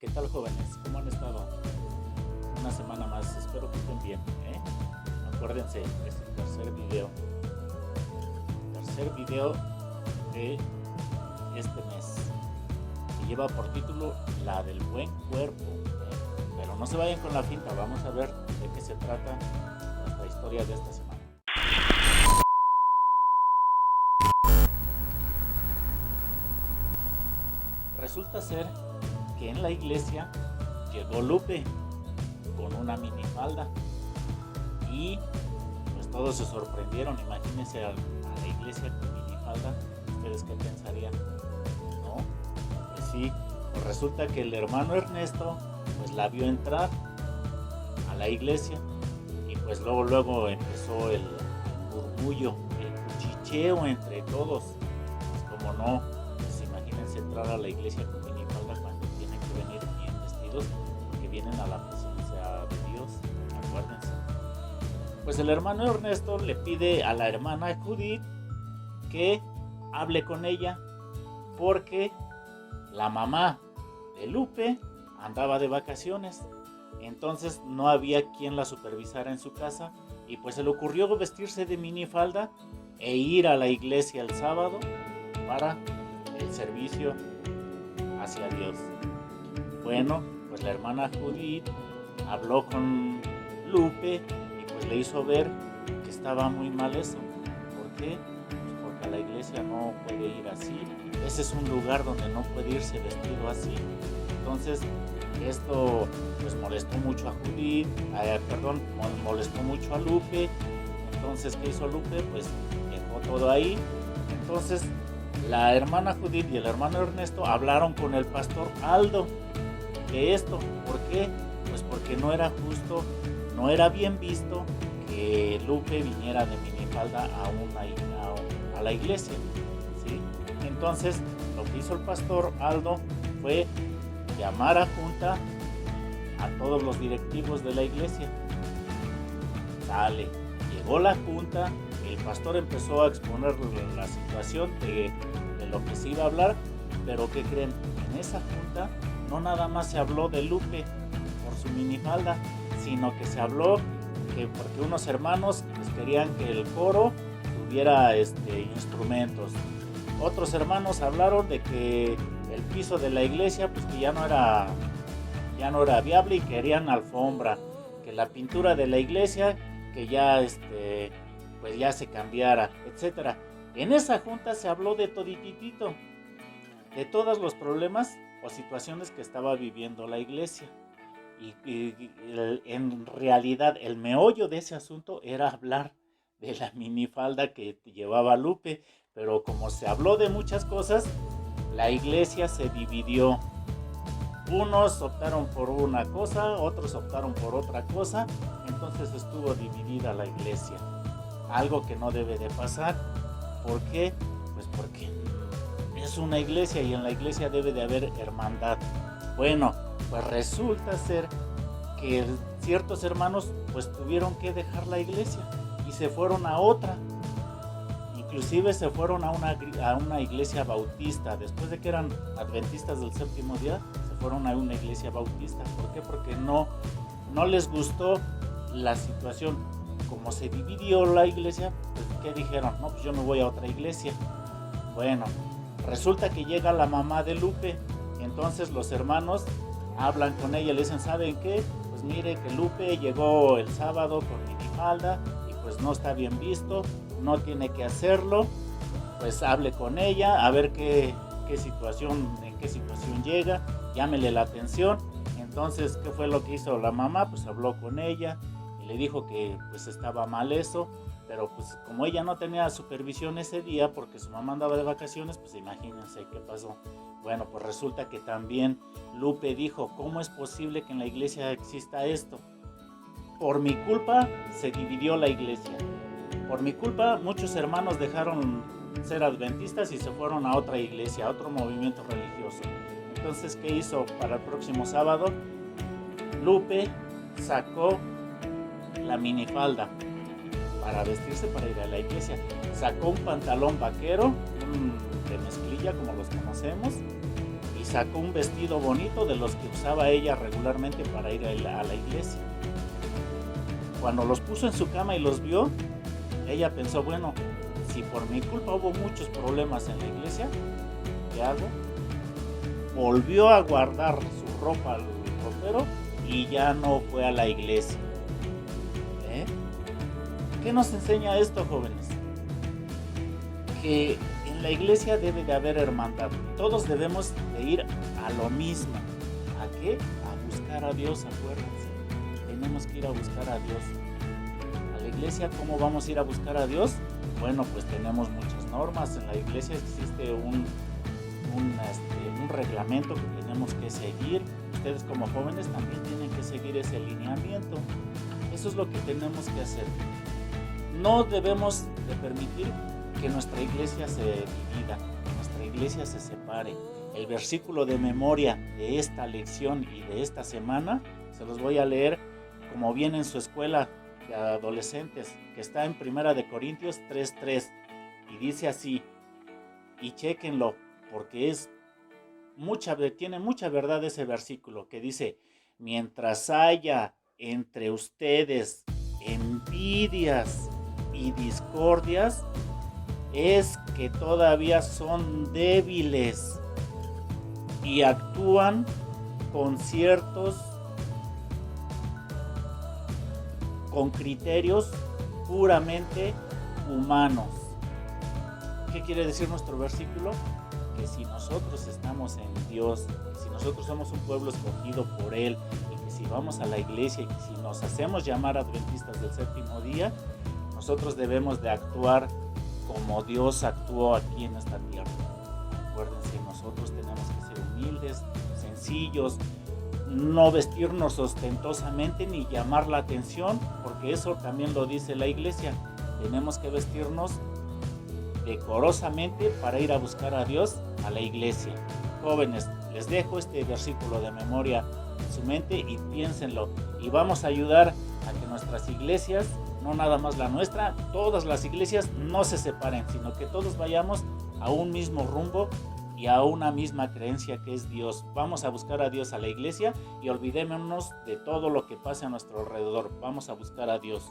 ¿Qué tal, jóvenes? ¿Cómo han estado? Una semana más, espero que estén bien, ¿eh? Acuérdense, es el tercer video de este mes, que lleva por título La del buen cuerpo, ¿eh? Pero no se vayan con la finta, vamos a ver de qué se trata nuestra historia de esta semana. Resulta ser que en la iglesia llegó Lupe con una minifalda y pues todos se sorprendieron. Imagínense a la iglesia con minifalda, ¿ustedes qué pensarían? ¿No? Pues sí, pues resulta que el hermano Ernesto pues la vio entrar a la iglesia y pues luego empezó el murmullo, el cuchicheo entre todos. Pues como no, pues imagínense entrar a la iglesia con minifalda cuando tienen que venir bien vestidos, porque vienen a la presencia de Dios, acuérdense. Pues el hermano Ernesto le pide a la hermana Judith que hable con ella porque la mamá de Lupe andaba de vacaciones, entonces no había quien la supervisara en su casa y pues se le ocurrió vestirse de minifalda e ir a la iglesia el sábado para el servicio hacia Dios. Bueno, pues la hermana Judith habló con Lupe y pues le hizo ver que estaba muy mal eso. ¿Por qué? Pues porque a la iglesia no puede ir así. Ese es un lugar donde no puede irse vestido así. Entonces esto pues molestó mucho a Judith, molestó mucho a Lupe. Entonces, ¿qué hizo Lupe? Pues dejó todo ahí. Entonces la hermana Judith y el hermano Ernesto hablaron con el pastor Aldo de esto. ¿Por qué? Pues porque no era justo, no era bien visto que Lupe viniera de minifalda a la iglesia, ¿sí? Entonces lo que hizo el pastor Aldo fue llamar a junta a todos los directivos de la iglesia. Llegó la junta, el pastor empezó a exponer la situación de lo que se iba a hablar, pero ¿qué creen? En esa junta no nada más se habló de Lupe por su minifalda, sino que se habló que porque unos hermanos pues, querían que el coro tuviera instrumentos. Otros hermanos hablaron de que el piso de la iglesia pues que ya no era viable y querían alfombra, que la pintura de la iglesia que ya pues ya se cambiara, etcétera. En esa junta se habló de todititito, de todos los problemas o situaciones que estaba viviendo la iglesia. Y en realidad el meollo de ese asunto era hablar de la minifalda que llevaba Lupe, pero como se habló de muchas cosas, la iglesia se dividió. Unos optaron por una cosa, otros optaron por otra cosa, entonces estuvo dividida la iglesia. Algo que no debe de pasar. ¿Por qué? Pues porque es una iglesia y en la iglesia debe de haber hermandad. Bueno, pues resulta ser que ciertos hermanos pues tuvieron que dejar la iglesia y se fueron a otra. Inclusive se fueron a una iglesia bautista. Después de que eran adventistas del séptimo día, se fueron a una iglesia bautista. ¿Por qué? Porque no les gustó la situación. Como se dividió la iglesia, pues ¿qué dijeron? No, pues yo me voy a otra iglesia. Bueno, resulta que llega la mamá de Lupe. Entonces los hermanos hablan con ella, le dicen, ¿saben qué? Pues mire que Lupe llegó el sábado con minifalda y pues no está bien visto, no tiene que hacerlo. Pues hable con ella, a ver en qué situación llega, llámele la atención. Entonces, ¿qué fue lo que hizo la mamá? Pues habló con ella y le dijo que pues estaba mal eso, pero pues como ella no tenía supervisión ese día porque su mamá andaba de vacaciones, pues imagínense qué pasó. Bueno, pues resulta que también Lupe dijo, ¿cómo es posible que en la iglesia exista esto? Por mi culpa se dividió la iglesia. Por mi culpa muchos hermanos dejaron ser adventistas y se fueron a otra iglesia, a otro movimiento religioso. Entonces, ¿qué hizo para el próximo sábado? Lupe sacó la minifalda para vestirse para ir a la iglesia. Sacó un pantalón vaquero, de mezclilla como los conocemos, y sacó un vestido bonito de los que usaba ella regularmente para ir a la iglesia. Cuando los puso en su cama y los vio, ella pensó, bueno, si por mi culpa hubo muchos problemas en la iglesia, ¿qué hago? Volvió a guardar su ropa al ropero y ya no fue a la iglesia. ¿Qué nos enseña esto, jóvenes? Que en la iglesia debe de haber hermandad. Todos debemos de ir a lo mismo. ¿A qué? A buscar a Dios, acuérdense. Tenemos que ir a buscar a Dios. A la iglesia, ¿cómo vamos a ir a buscar a Dios? Bueno, pues tenemos muchas normas. En la iglesia existe un reglamento que tenemos que seguir. Ustedes como jóvenes también tienen que seguir ese lineamiento. Eso es lo que tenemos que hacer. No debemos de permitir que nuestra iglesia se divida, que nuestra iglesia se separe. El versículo de memoria de esta lección y de esta semana se los voy a leer como viene en su escuela de adolescentes, que está en 1 Corintios 3:3 y dice así, y chéquenlo porque tiene mucha verdad ese versículo que dice, mientras haya entre ustedes envidias y discordias, es que todavía son débiles y actúan con criterios puramente humanos. ¿Qué quiere decir nuestro versículo? Que si nosotros estamos en Dios, que si nosotros somos un pueblo escogido por Él, y que si vamos a la iglesia y que si nos hacemos llamar adventistas del séptimo día, nosotros debemos de actuar como Dios actuó aquí en esta tierra. Acuérdense, nosotros tenemos que ser humildes, sencillos, no vestirnos ostentosamente ni llamar la atención, porque eso también lo dice la iglesia. Tenemos que vestirnos decorosamente para ir a buscar a Dios a la iglesia. Jóvenes, les dejo este versículo de memoria en su mente y piénsenlo. Y vamos a ayudar a que nuestras iglesias, no nada más la nuestra, todas las iglesias no se separen, sino que todos vayamos a un mismo rumbo y a una misma creencia que es Dios. Vamos a buscar a Dios a la iglesia y olvidémonos de todo lo que pasa a nuestro alrededor. Vamos a buscar a Dios.